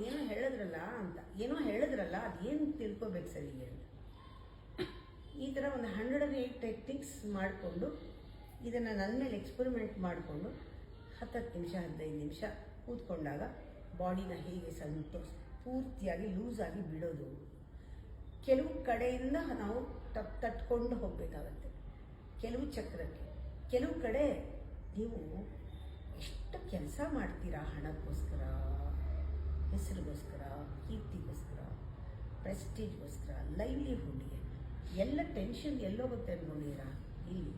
ಏನೋ ಹೇಳಿದ್ರಲ್ಲ ಅಂತ, ಏನೋ ಹೇಳಿದ್ರಲ್ಲ ಅದೇನು ತಿಳ್ಕೊಬೇಕು ಸರಿಗೆ ಅಂತ. ಈ ಥರ ಒಂದು 108 ಟೆಕ್ನಿಕ್ಸ್ ಮಾಡಿಕೊಂಡು ಇದನ್ನು ನನ್ನ ಮೇಲೆ ಎಕ್ಸ್ಪರಿಮೆಂಟ್ ಮಾಡಿಕೊಂಡು 10 ನಿಮಿಷ 15 ನಿಮಿಷ ಕೂತ್ಕೊಂಡಾಗ ಬಾಡಿನ ಹೇಗೆ ಪೂರ್ತಿಯಾಗಿ ಲೂಸಾಗಿ ಬಿಡೋದು. ಕೆಲವು ಕಡೆಯಿಂದ ನಾವು ತಟ್ಕೊಂಡು ಹೋಗಬೇಕಾಗತ್ತೆ, ಕೆಲವು ಚಕ್ರಕ್ಕೆ. ಕೆಲವು ಕಡೆ ನೀವು ಎಷ್ಟು ಕೆಲಸ ಮಾಡ್ತೀರಾ ಹಣಕ್ಕೋಸ್ಕರ, ಹೆಸರಿಗೋಸ್ಕರ, ಕೀರ್ತಿಗೋಸ್ಕರ, ಪ್ರೆಸ್ಟೀಜ್ಗೋಸ್ಕರ, ಲೈವ್ಲಿಹುಡ್ಗೆ ಎಲ್ಲ ಟೆನ್ಷನ್ ಎಲ್ಲೋಗುತ್ತೆ ಅನ್ಕೊಂಡಿದ್ದೀರಾ? ಇಲ್ಲಿ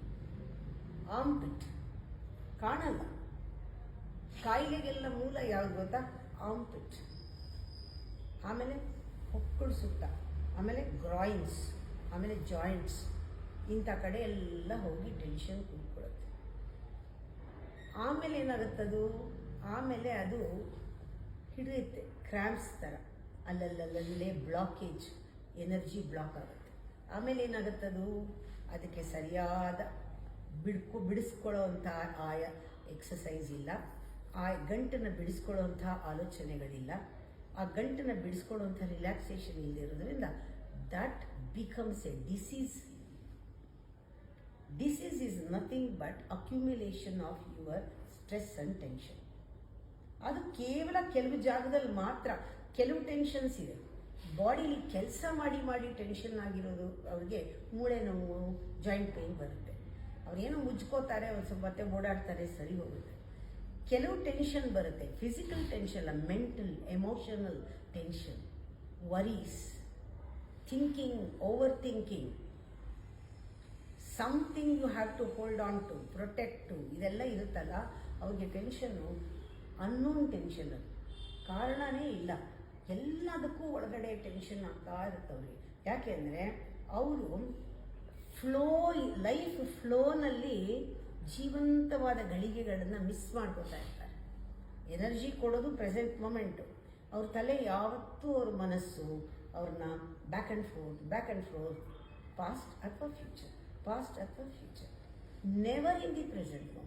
ಆಂಪಿಟ್ ಕಾಣಲ್ಲ. ಕಾಯಿಲೆಗೆಲ್ಲ ಮೂಲ ಯಾವುದು ಗೊತ್ತಾ? ಆಂಪಿಟ್. ಆಮೇಲೆ ಹೊಕ್ಕಳು ಸುತ್ತ, ಆಮೇಲೆ ಗ್ರಾಯಿನ್ಸ್, ಆಮೇಲೆ ಜಾಯಿಂಟ್ಸ್, ಇಂಥ ಕಡೆ ಎಲ್ಲ ಹೋಗಿ ಟೆನ್ಷನ್ ಕೂತ್ಕೊಳ್ಳುತ್ತೆ. ಆಮೇಲೆ ಏನಾಗುತ್ತದು? ಆಮೇಲೆ ಅದು ಹಿಡಿಯುತ್ತೆ ಕ್ರ್ಯಾಂಪ್ಸ್ ಥರ, ಅಲ್ಲಲ್ಲೇ ಬ್ಲಾಕೇಜ್, ಎನರ್ಜಿ ಬ್ಲಾಕ್ ಆಗುತ್ತೆ. ಆಮೇಲೆ ಏನಾಗುತ್ತದು? ಅದಕ್ಕೆ ಸರಿಯಾದ ಬಿಡಿಸ್ಕೊಳ್ಳೋವಂಥ ಎಕ್ಸಸೈಸ್ ಇಲ್ಲ, ಆ ಗಂಟನ್ನು ಬಿಡಿಸ್ಕೊಳ್ಳೋವಂಥ ಆಲೋಚನೆಗಳಿಲ್ಲ, ಆ ಗಂಟನ್ನು ಬಿಡಿಸ್ಕೊಳ್ಳೋವಂಥ ರಿಲ್ಯಾಕ್ಸೇಷನ್ ಇಲ್ಲದಿರೋದ್ರಿಂದ that becomes a disease. Disease is nothing but accumulation of your stress and tension. ಅದು ಕೇವಲ ಕೆಲವು ಜಾಗದಲ್ಲಿ ಮಾತ್ರ. ಕೆಲವು ಟೆನ್ಷನ್ಸ್ ಇದೆ ಬಾಡಿಲಿ, ಕೆಲಸ ಮಾಡಿ ಟೆನ್ಷನ್ ಆಗಿರೋದು ಅವ್ರಿಗೆ ಮೂಳೆ ನೋವು, ಜಾಯಿಂಟ್ ಪೇಯ್ನ್ ಬರುತ್ತೆ. ಅವ್ರೇನೋ ಮುಜ್ಕೋತಾರೆ, ಅವ್ರು ಸ್ವಲ್ಪ ಹೊತ್ತೆ ಓಡಾಡ್ತಾರೆ, ಸರಿ ಹೋಗುತ್ತೆ. ಕೆಲವು ಟೆನ್ಷನ್ ಬರುತ್ತೆ, ಫಿಸಿಕಲ್ ಟೆನ್ಷನ್ ಅಲ್ಲ, mental emotional tension, worries, thinking, over thinking, something you have to hold on to, protect to, ಇದೆಲ್ಲ ಇರುತ್ತಲ್ಲ, ಅವ್ರಿಗೆ ಟೆನ್ಷನ್ನು ಅನ್ನೋನ್ ಟೆನ್ಷನ್. ಅದು ಕಾರಣನೇ ಇಲ್ಲ, ಎಲ್ಲದಕ್ಕೂ ಒಳಗಡೆ ಟೆನ್ಷನ್ ಆಗ್ತಾ ಇರುತ್ತವ್ರಿಗೆ. ಯಾಕೆಂದರೆ ಅವರು ಲೈಫ್ ಫ್ಲೋನಲ್ಲಿ ಜೀವಂತವಾದ ಗಳಿಗೆಗಳನ್ನು ಮಿಸ್ ಮಾಡ್ಕೋತಾ ಇರ್ತಾರೆ. ಎನರ್ಜಿ ಕೊಡೋದು ಪ್ರೆಸೆಂಟ್ ಮೊಮೆಂಟು. ಅವ್ರ ತಲೆ ಯಾವತ್ತೂ ಅವ್ರ ಮನಸ್ಸು ಅವ್ರನ್ನ ಬ್ಯಾಕ್ ಆ್ಯಂಡ್ ಫೋರ್ತ್, ಪಾಸ್ಟ್ ಅಥವಾ future, never in the present moment.